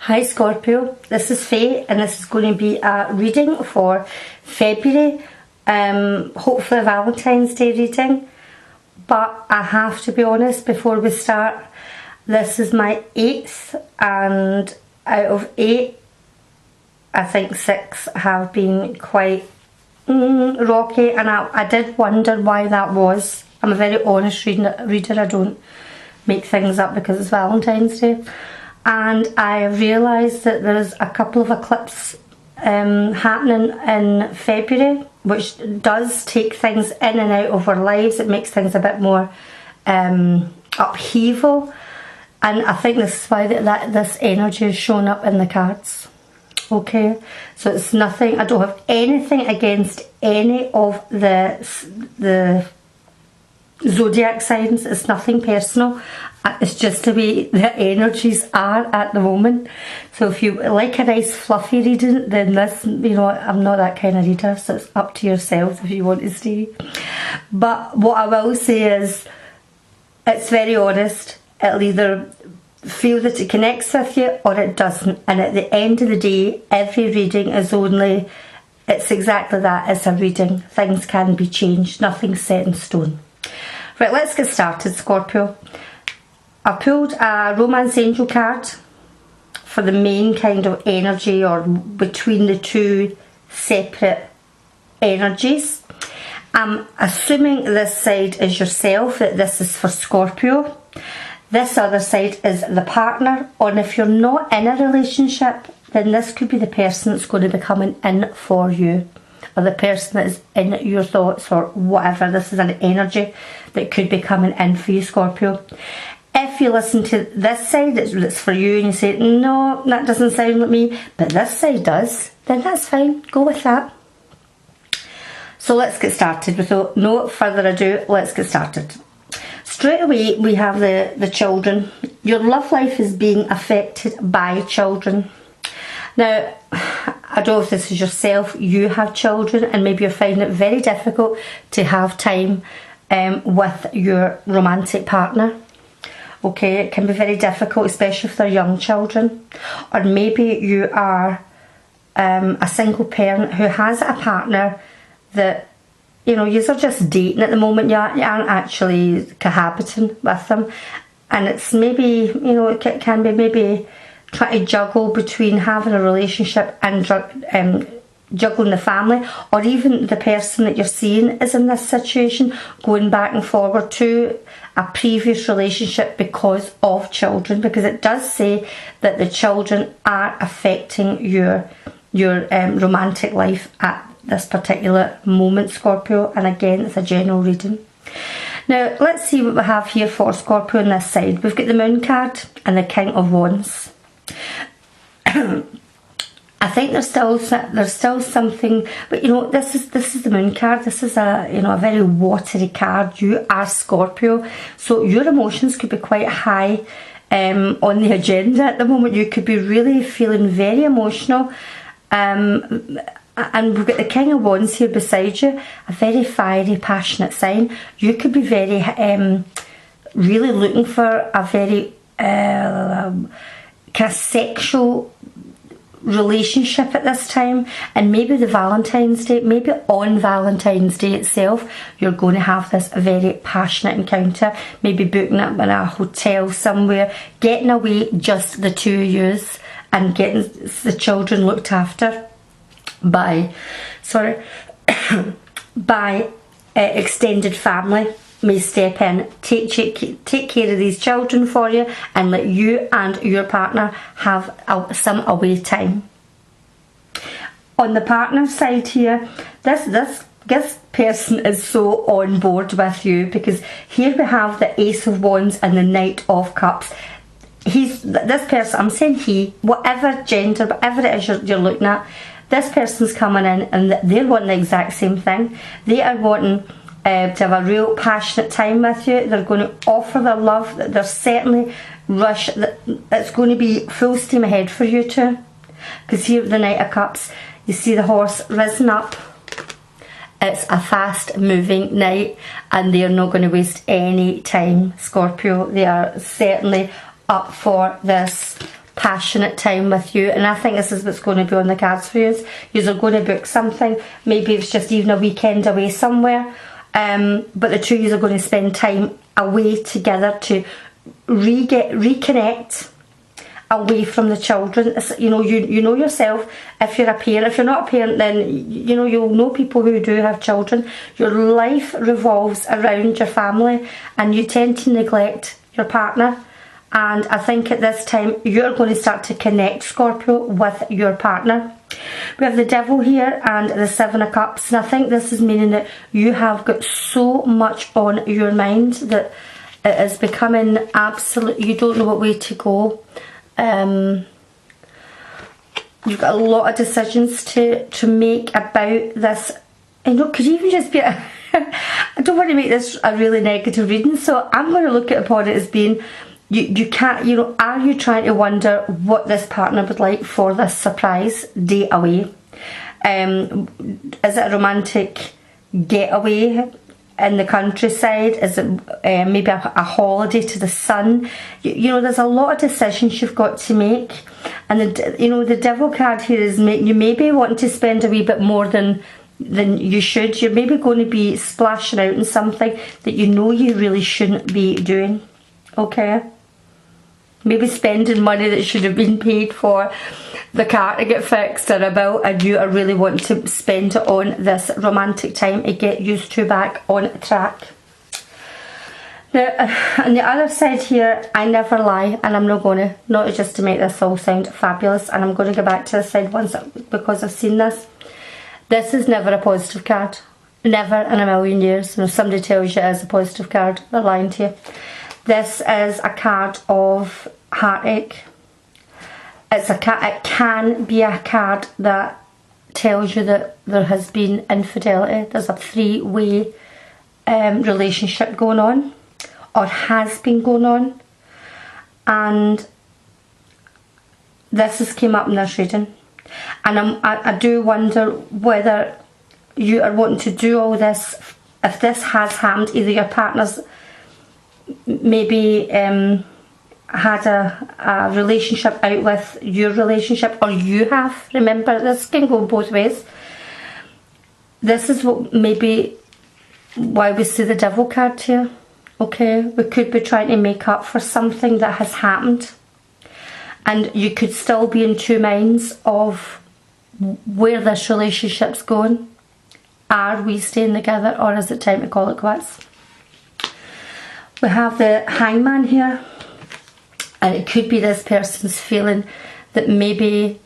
Hi Scorpio, this is Faye and this is going to be a reading for February, hopefully a Valentine's Day reading, but I have to be honest before we start, this is my 8th and out of 8 I think 6 have been quite rocky, and I did wonder why that was. I'm a very honest reader, I don't make things up because it's Valentine's Day. And I realised that there's a couple of eclipses happening in February, which does take things in and out of our lives. It makes things a bit more upheaval, and I think this is why this energy is showing up in the cards. Okay, so it's nothing, I don't have anything against any of the zodiac signs. It's nothing personal. It's just the way the energies are at the moment. So if you like a nice fluffy reading, then this, I'm not that kind of reader, so it's up to yourselves if you want to stay. But what I will say is, it's very honest. It'll either feel that it connects with you or it doesn't. And at the end of the day, every reading is only, it's exactly that, it's a reading. Things can be changed, nothing's set in stone. Right, let's get started, Scorpio. I pulled a Romance Angel card for the main kind of energy, or between the two separate energies. I'm assuming this side is yourself, that this is for Scorpio. This other side is the partner, and if you're not in a relationship, then this could be the person that's going to be coming in for you, or the person that is in your thoughts, or whatever. This is an energy that could be coming in for you, Scorpio. If you listen to this side, it's for you, and you say, no, that doesn't sound like me, but this side does, then that's fine, go with that. So let's get started. Without no further ado, let's get started. Straight away, we have the children. Your love life is being affected by children. Now, I don't know if this is yourself, you have children, and maybe you're finding it very difficult to have time with your romantic partner. Okay, it can be very difficult, especially if they're young children. Or maybe you are a single parent who has a partner that, you are just dating at the moment. You aren't actually cohabiting with them. And it's maybe, it can be maybe trying to juggle between having a relationship and juggling the family, or even the person that you're seeing is in this situation, going back and forward to a previous relationship because of children, because it does say that the children are affecting your romantic life at this particular moment, Scorpio. And again, it's a general reading. Now let's see what we have here for Scorpio on this side. We've got the Moon card and the King of Wands. I think there's still something, but this is the Moon card. This is a very watery card. You are Scorpio, so your emotions could be quite high on the agenda at the moment. You could be really feeling very emotional, and we've got the King of Wands here beside you, a very fiery, passionate sign. You could be very really looking for a very kind of sexual relationship at this time, and maybe the Valentine's Day, maybe on Valentine's Day itself, you're going to have this very passionate encounter, maybe booking up in a hotel somewhere, getting away, just the two of yous, and getting the children looked after by extended family. May step in, take care of these children for you, and let you and your partner have some away time. On the partner side here, this person is so on board with you, because here we have the Ace of Wands and the Knight of Cups. This person, I'm saying he, whatever gender, whatever it is you're looking at, this person's coming in and they're wanting the exact same thing. They are wanting to have a real passionate time with you. They're going to offer their love. They're certainly it's going to be full steam ahead for you too, because here with the Knight of Cups, you see the horse risen up. It's a fast moving knight, and they're not going to waste any time, Scorpio. They are certainly up for this passionate time with you, and I think this is what's going to be on the cards for you. You're going to book something, maybe it's just even a weekend away somewhere, but the two of you are going to spend time away together to reconnect away from the children. You know yourself. If you're a parent, if you're not a parent, then you'll know people who do have children. Your life revolves around your family, and you tend to neglect your partner. And I think at this time you're going to start to connect, Scorpio, with your partner. We have the Devil here and the Seven of Cups, and I think this is meaning that you have got so much on your mind that it is becoming absolute. You don't know what way to go. You've got a lot of decisions to make about this. Could even just be I don't want to make this a really negative reading, so I'm going to look at upon it as being you can't, are you trying to wonder what this partner would like for this surprise day away? Is it a romantic getaway in the countryside? Is it maybe a holiday to the sun? There's a lot of decisions you've got to make, and the Devil card here is you maybe want to spend a wee bit more than you should. You're maybe going to be splashing out on something that you really shouldn't be doing. Okay, maybe spending money that should have been paid for the car to get fixed or a bill, and you are really wanting to spend it on this romantic time to get used to back on track. Now, on the other side here, I never lie, and I'm not just to make this all sound fabulous, and I'm going to go back to this side once because I've seen this. This is never a positive card. Never in a million years. And if somebody tells you it is a positive card, they're lying to you. This is a card of heartache. It can be a card that tells you that there has been infidelity. There's a three-way relationship going on, or has been going on, and this has came up in this reading. And I do wonder whether you are wanting to do all this, if this has happened, either your partner's maybe had a relationship out with your relationship, or you have. Remember, this can go both ways. This is what maybe why we see the Devil card here. Okay, we could be trying to make up for something that has happened, and you could still be in two minds of where this relationship's going. Are we staying together, or is it time to call it quits? We have the Hangman here, and it could be this person's feeling that maybe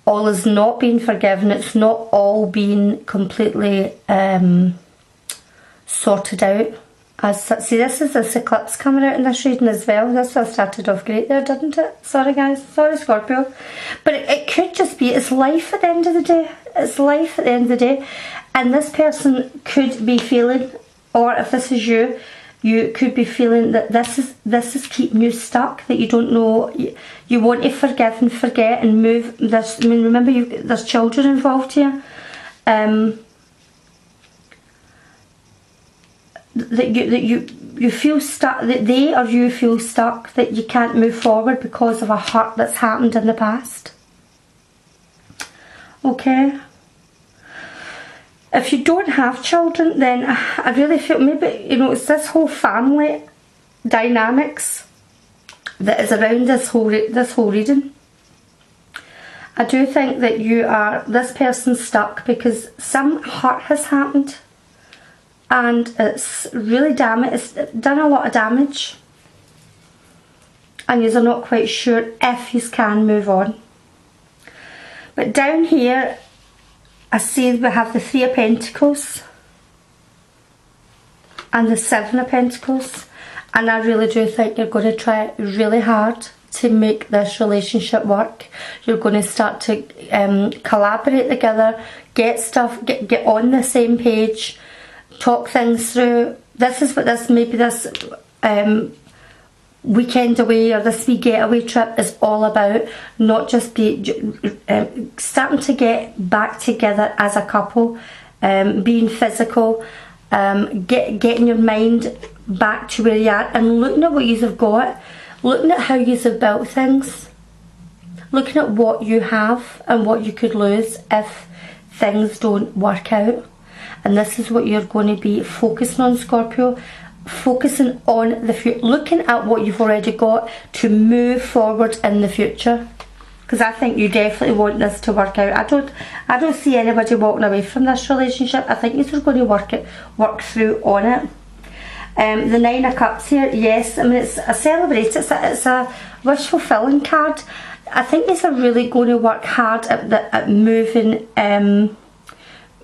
all is not being forgiven. It's not all being completely sorted out. See, this is this eclipse coming out in this reading as well. This one started off great there, didn't it? Sorry guys, sorry Scorpio. But it could just be, it's life at the end of the day. It's life at the end of the day. And this person could be feeling, or if this is you, you could be feeling that this is keeping you stuck, that you don't know, you want to forgive and forget and move this. I mean, remember, there's children involved here. That you feel stuck, that they or you feel stuck, that you can't move forward because of a hurt that's happened in the past. Okay. If you don't have children, then I really feel maybe, it's this whole family dynamics that is around this whole reading. I do think that this person's stuck because some hurt has happened, and it's really it's done a lot of damage, and you're not quite sure if you can move on. But down here, I see we have the Three of Pentacles and the Seven of Pentacles, and I really do think you're going to try really hard to make this relationship work. You're going to start to collaborate together, get on the same page, talk things through. This is what this weekend away or this wee getaway trip is all about. Not just starting to get back together as a couple, being physical, getting your mind back to where you are, and looking at what you have got, looking at how you have built things, looking at what you have and what you could lose if things don't work out. And this is what you're going to be focusing on, Scorpio. Focusing on the future, looking at what you've already got to move forward in the future. Because I think you definitely want this to work out. I don't see anybody walking away from this relationship. I think you're going to work through on it. The Nine of Cups here, yes, I mean it's a celebrate, it's a wish fulfilling card. I think these are really going to work hard at moving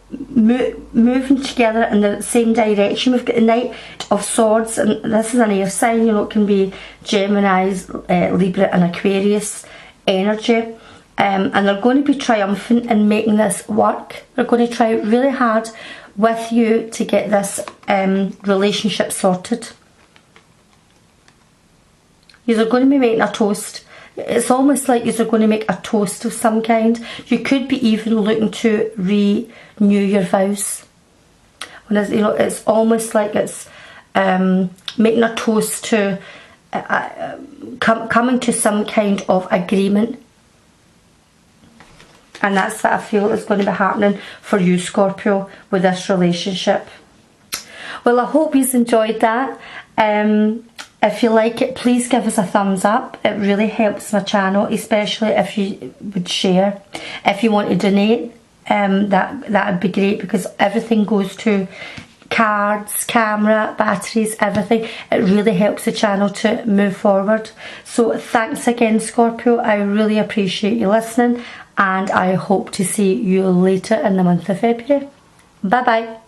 moving together in the same direction. We've got the Knight of Swords, and this is an air sign, you know, it can be Gemini's, Libra and Aquarius energy, and they're going to be triumphant in making this work. They're going to try really hard with you to get this relationship sorted. You're going to be making a toast. It's almost like you're going to make a toast of some kind. You could be even looking to renew your vows. When it's, you know, it's almost like it's making a toast to coming to some kind of agreement. And that's what I feel is going to be happening for you, Scorpio, with this relationship. Well, I hope you've enjoyed that. If you like it, please give us a thumbs up. It really helps my channel, especially if you would share. If you want to donate, that would be great, because everything goes to cards, camera, batteries, everything. It really helps the channel to move forward. So thanks again, Scorpio. I really appreciate you listening, and I hope to see you later in the month of February. Bye bye.